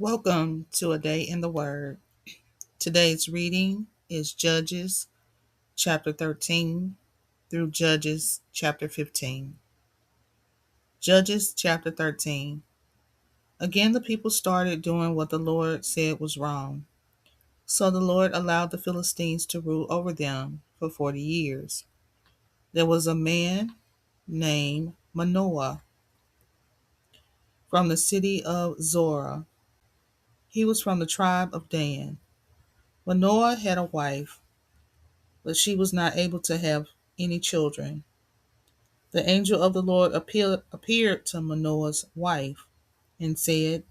Welcome to a day in the Word. Today's reading is Judges chapter 13 through Judges chapter 15. Judges chapter 13. Again, the people started doing what the Lord said was wrong. So the Lord allowed the Philistines to rule over them for 40 years. There was a man named Manoah from the city of Zorah. He was from the tribe of Dan. Manoah had a wife, but she was not able to have any children. The angel of the Lord appeared to Manoah's wife and said,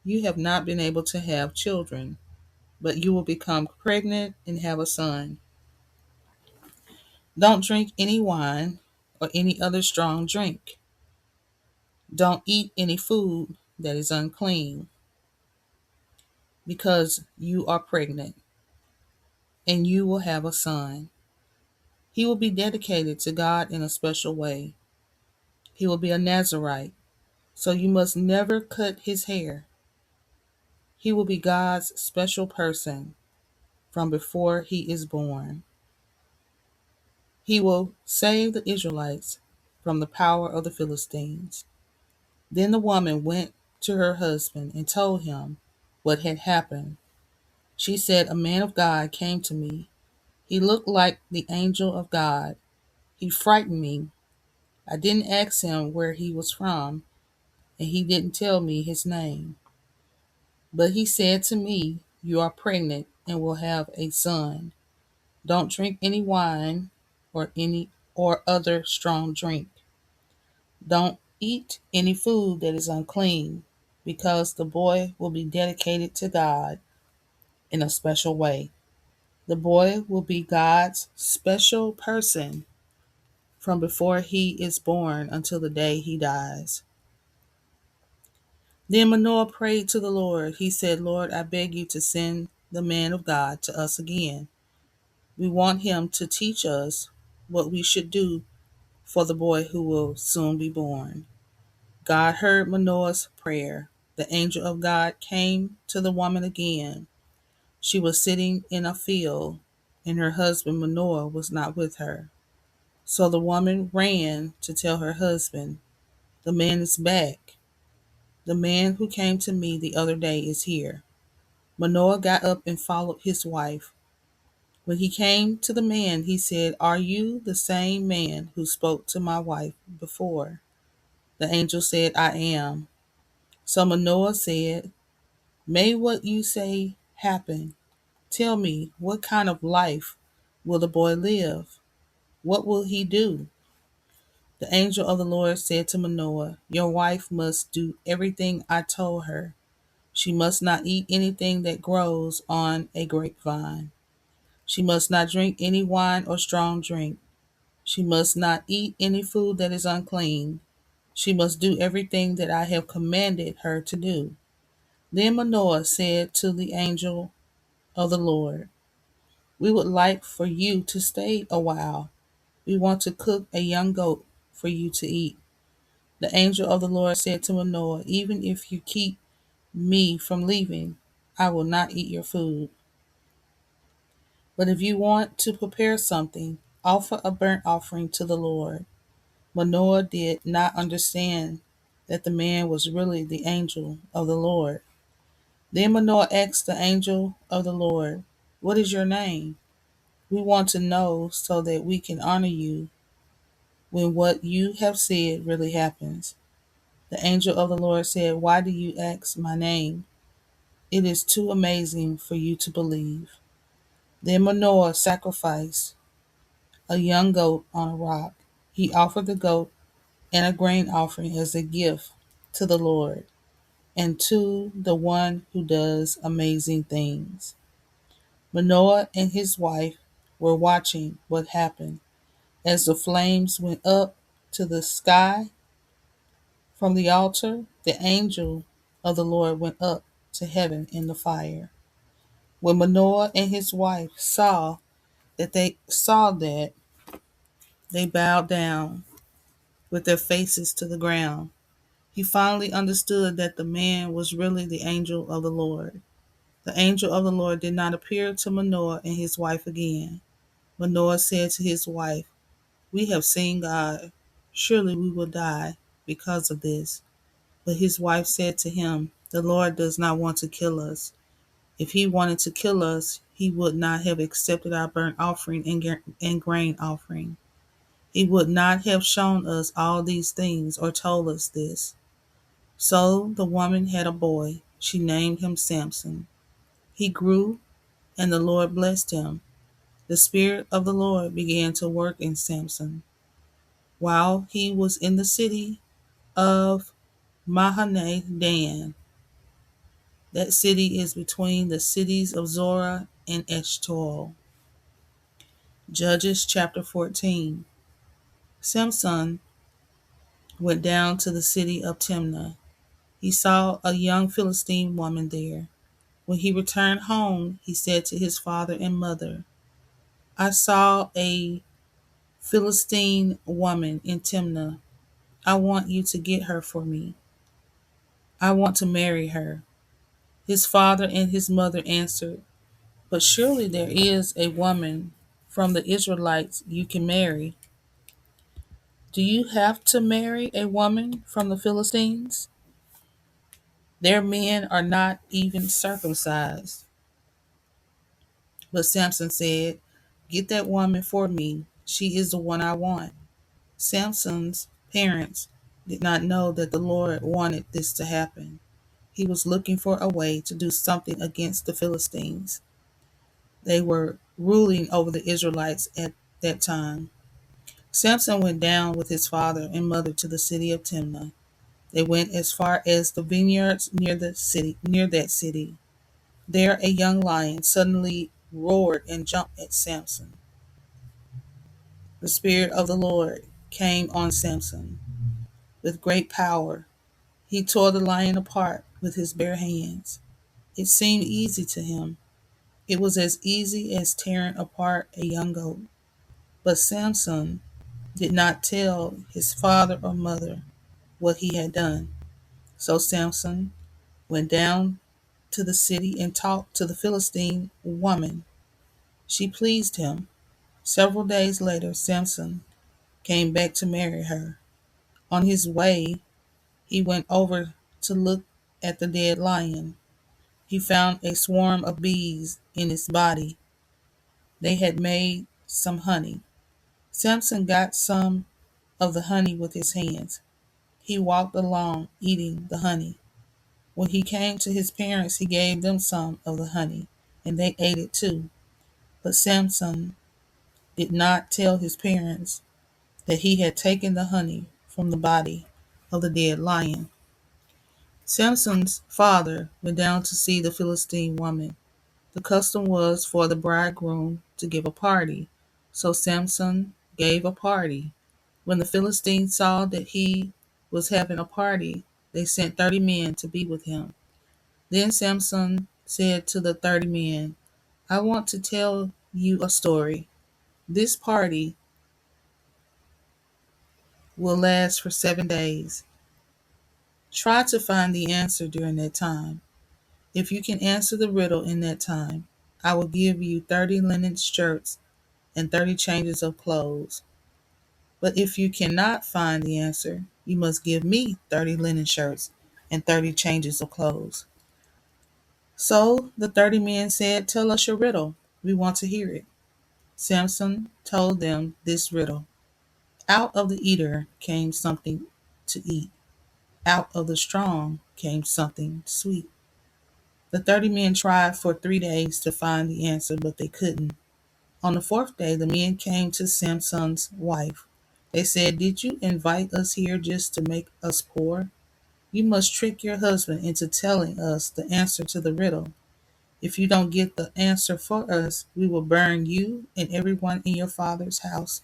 "You have not been able to have children, but you will become pregnant and have a son. Don't drink any wine or any other strong drink. Don't eat any food that is unclean, because you are pregnant, and you will have a son. He will be dedicated to God in a special way. He will be a Nazirite, so you must never cut his hair. He will be God's special person from before he is born. He will save the Israelites from the power of the Philistines." Then the woman went to her husband and told him what had happened. She said, "A man of God came to me. He looked like the angel of God. He frightened me. I didn't ask him where he was from, and he didn't tell me his name. But he said to me, 'You are pregnant and will have a son. Don't drink any wine or other strong drink. Don't eat any food that is unclean, because the boy will be dedicated to God in a special way. The boy will be God's special person from before he is born until the day he dies.'" Then Manoah prayed to the Lord. He said, "Lord, I beg you to send the man of God to us again. We want him to teach us what we should do for the boy who will soon be born." God heard Manoah's prayer. The angel of God came to the woman again. She was sitting in a field, and her husband Manoah was not with her. So the woman ran to tell her husband, "The man is back. The man who came to me the other day is here." Manoah got up and followed his wife. When he came to the man, he said, "Are you the same man who spoke to my wife before?" The angel said, "I am." So Manoah said, "May what you say happen. Tell me, what kind of life will the boy live? What will he do?" The angel of the Lord said to Manoah, "Your wife must do everything I told her. She must not eat anything that grows on a grapevine. She must not drink any wine or strong drink. She must not eat any food that is unclean. She must do everything that I have commanded her to do." Then Manoah said to the angel of the Lord, "We would like for you to stay a while. We want to cook a young goat for you to eat." The angel of the Lord said to Manoah, "Even if you keep me from leaving, I will not eat your food. But if you want to prepare something, offer a burnt offering to the Lord." Manoah did not understand that the man was really the angel of the Lord. Then Manoah asked the angel of the Lord, "What is your name? We want to know so that we can honor you when what you have said really happens." The angel of the Lord said, "Why do you ask my name? It is too amazing for you to believe." Then Manoah sacrificed a young goat on a rock. He offered the goat and a grain offering as a gift to the Lord and to the one who does amazing things. Manoah and his wife were watching what happened. As the flames went up to the sky from the altar, the angel of the Lord went up to heaven in the fire. When Manoah and his wife saw that, they bowed down with their faces to the ground. He finally understood that the man was really the angel of the Lord. The angel of the Lord did not appear to Manoah and his wife again. Manoah said to his wife, "We have seen God. Surely we will die because of this." But his wife said to him, "The Lord does not want to kill us. If he wanted to kill us, he would not have accepted our burnt offering and grain offering. He would not have shown us all these things or told us this." So the woman had a boy. She named him Samson. He grew, and the Lord blessed him. The Spirit of the Lord began to work in Samson while he was in the city of Mahane Dan. That city is between the cities of Zorah and Eshtaol. Judges chapter 14. Samson went down to the city of Timnah. He saw a young Philistine woman there. When he returned home, he said to his father and mother, "I saw a Philistine woman in Timnah. I want you to get her for me. I want to marry her." His father and his mother answered, "But surely there is a woman from the Israelites you can marry. Do you have to marry a woman from the Philistines? Their men are not even circumcised." But Samson said, "Get that woman for me. She is the one I want." Samson's parents did not know that the Lord wanted this to happen. He was looking for a way to do something against the Philistines. They were ruling over the Israelites at that time. Samson went down with his father and mother to the city of Timnah. They went as far as the vineyards near that city. There a young lion suddenly roared and jumped at Samson. The Spirit of the Lord came on Samson with great power. He tore the lion apart with his bare hands. It seemed easy to him. It was as easy as tearing apart a young goat. But Samson did not tell his father or mother what he had done. So Samson went down to the city and talked to the Philistine woman. She pleased him. Several days later, Samson came back to marry her. On his way, he went over to look at the dead lion. He found a swarm of bees in its body. They had made some honey. Samson got some of the honey with his hands. He walked along eating the honey. When he came to his parents, he gave them some of the honey, and they ate it too. But Samson did not tell his parents that he had taken the honey from the body of the dead lion. Samson's father went down to see the Philistine woman. The custom was for the bridegroom to give a party, so Samson gave a party. When the Philistines saw that he was having a party, they sent 30 men to be with him. Then Samson said to the 30 men, "I want to tell you a story. This party will last for 7 days. Try to find the answer during that time. If you can answer the riddle in that time, I will give you 30 linen shirts and 30 changes of clothes. But if you cannot find the answer, you must give me 30 linen shirts and 30 changes of clothes." So the 30 men said, "Tell us your riddle. We want to hear it." Samson told them this riddle. Out of the eater came something to eat. Out of the strong came something sweet. The 30 men tried for 3 days to find the answer, but they couldn't. On the fourth day, the men came to Samson's wife. They said, "Did you invite us here just to make us poor? You must trick your husband into telling us the answer to the riddle. If you don't get the answer for us, we will burn you and everyone in your father's house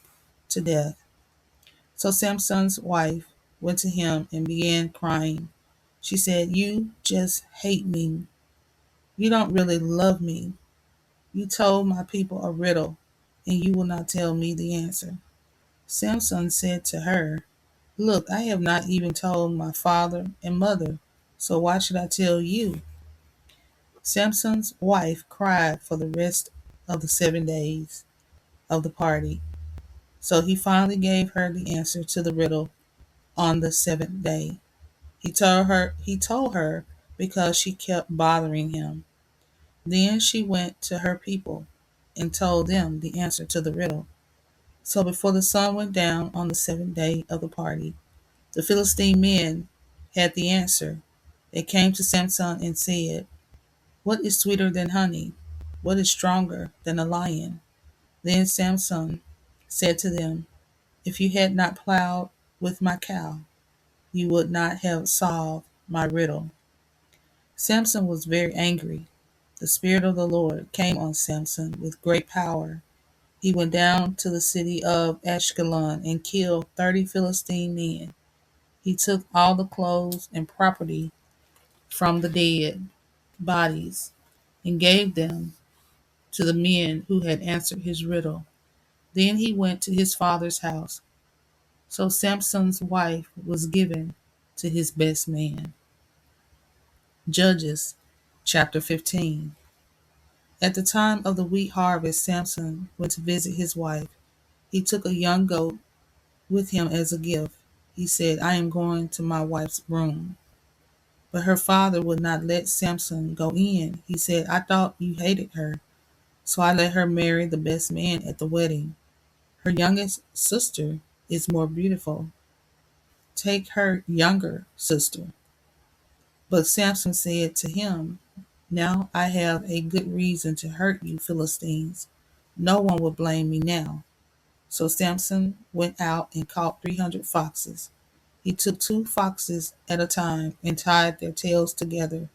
to death." So Samson's wife went to him and began crying. She said, "You just hate me. You don't really love me. You told my people a riddle, and you will not tell me the answer." Samson said to her, Look, I have not even told my father and mother, so why should I tell you? Samson's wife cried for the rest of the 7 days of the party, so he finally gave her the answer to the riddle on the seventh day. He told her because she kept bothering him. Then she went to her people and told them the answer to the riddle. So before the sun went down on the seventh day of the party, the Philistine men had the answer. They came to Samson and said, "What is sweeter than honey? What is stronger than a lion?" Then Samson said to them, "If you had not plowed with my cow, you would not have solved my riddle." Samson was very angry. The Spirit of the Lord came on Samson with great power. He went down to the city of Ashkelon and killed 30 Philistine men. He took all the clothes and property from the dead bodies and gave them to the men who had answered his riddle. Then he went to his father's house. So Samson's wife was given to his best man. Judges chapter 15. At the time of the wheat harvest, Samson went to visit his wife. He took a young goat with him as a gift. He said, "I am going to my wife's room." But her father would not let Samson go in. He said, "I thought you hated her, so I let her marry the best man at the wedding. Her youngest sister is more beautiful. Take her younger sister." But Samson said to him, "Now I have a good reason to hurt you Philistines. No one will blame me now." So Samson went out and caught 300 foxes. He took 2 foxes at a time and tied their tails together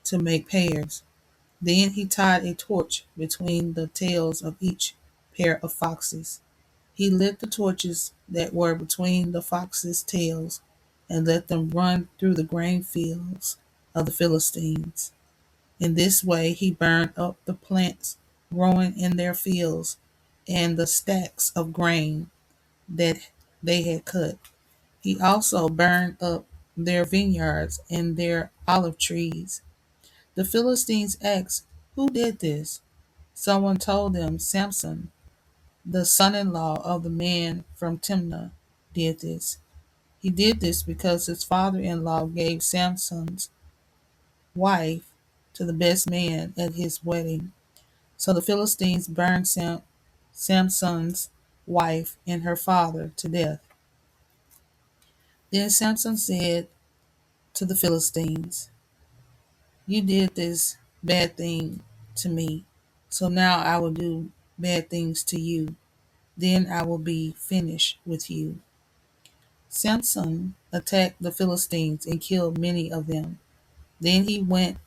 to make pairs. Then he tied a torch between the tails of each pair of foxes. He lit the torches that were between the foxes' tails and let them run through the grain fields of the Philistines. In this way he burned up the plants growing in their fields and the stacks of grain that they had cut. He also burned up their vineyards and their olive trees. The Philistines asked, "Who did this?" Someone told them, "Samson, the son-in-law of the man from Timnah, did this." He did this because his father-in-law gave Samson's wife to the best man at his wedding. So the Philistines burned Samson's wife and her father to death. Then Samson said to the Philistines, "You did this bad thing to me, so now I will do bad things to you. Then I will be finished with you." Samson attacked the Philistines and killed many of them. Then he went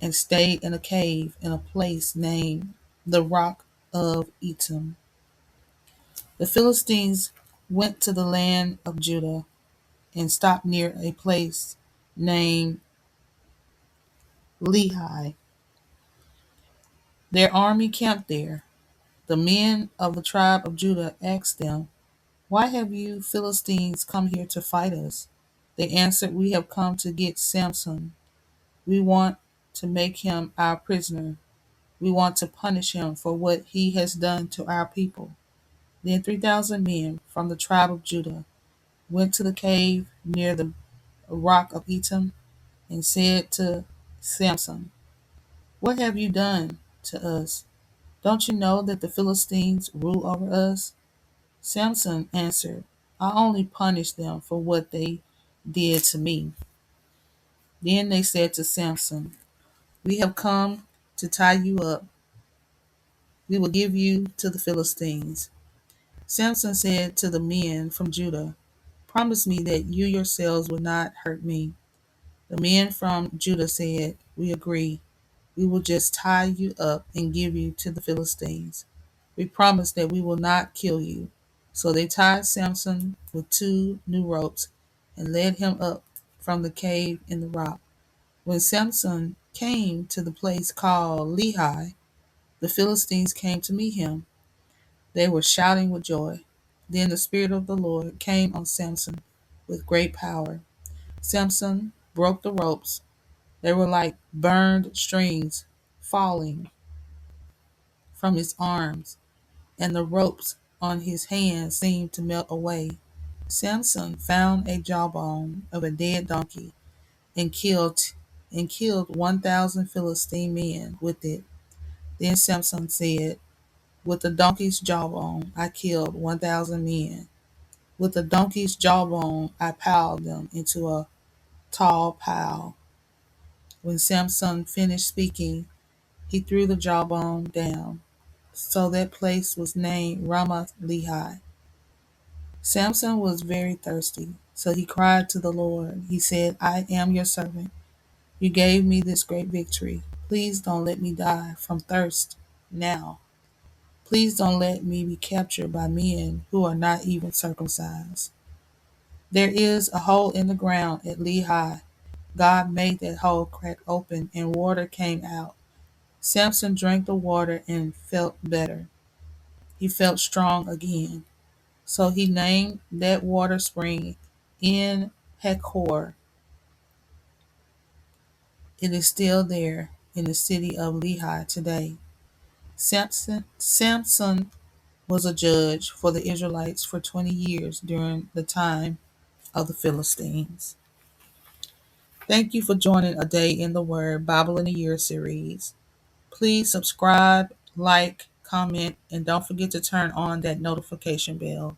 and stayed in a cave in a place named the Rock of Etam. The Philistines went to the land of Judah and stopped near a place named Lehi. Their army camped there. The men of the tribe of Judah asked them, "Why have you Philistines come here to fight us?" They answered, "We have come to get Samson. We want to make him our prisoner. We want to punish him for what he has done to our people." Then 3,000 men from the tribe of Judah went to the cave near the rock of Etam and said to Samson, "What have you done to us? Don't you know that the Philistines rule over us?" Samson answered, "I only punished them for what they did to me." Then they said to Samson, "We have come to tie you up. We will give you to the Philistines." Samson said to the men from Judah, "Promise me that you yourselves will not hurt me." The men from Judah said, "We agree. We will just tie you up and give you to the Philistines. We promise that we will not kill you." So they tied Samson with 2 new ropes and led him up from the cave in the rock. When Samson came to the place called Lehi, the Philistines came to meet him. They were shouting with joy. Then the Spirit of the Lord came on Samson, with great power. Samson broke the ropes. They were like burned strings falling from his arms, and the ropes on his hands seemed to melt away. Samson found a jawbone of a dead donkey and killed 1,000 Philistine men with it. Then Samson said, "With the donkey's jawbone I killed 1,000 men. With the donkey's jawbone I piled them into a tall pile." When Samson finished speaking, he threw the jawbone down. So that place was named Ramath Lehi. Samson was very thirsty, so he cried to the Lord. He said, "I am your servant. You gave me this great victory. Please don't let me die from thirst now. Please don't let me be captured by men who are not even circumcised." There is a hole in the ground at Lehi. God made that hole crack open and water came out. Samson drank the water and felt better. He felt strong again. So he named that water spring En Hakkore. It is still there in the city of Lehi today. Samson was a judge for the Israelites for 20 years during the time of the Philistines. Thank you for joining A Day in the Word Bible in a Year series. Please subscribe, like, comment, and don't forget to turn on that notification bell.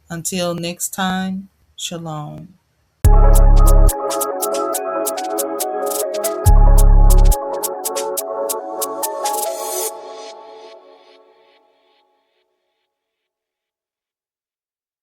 Until next time, shalom.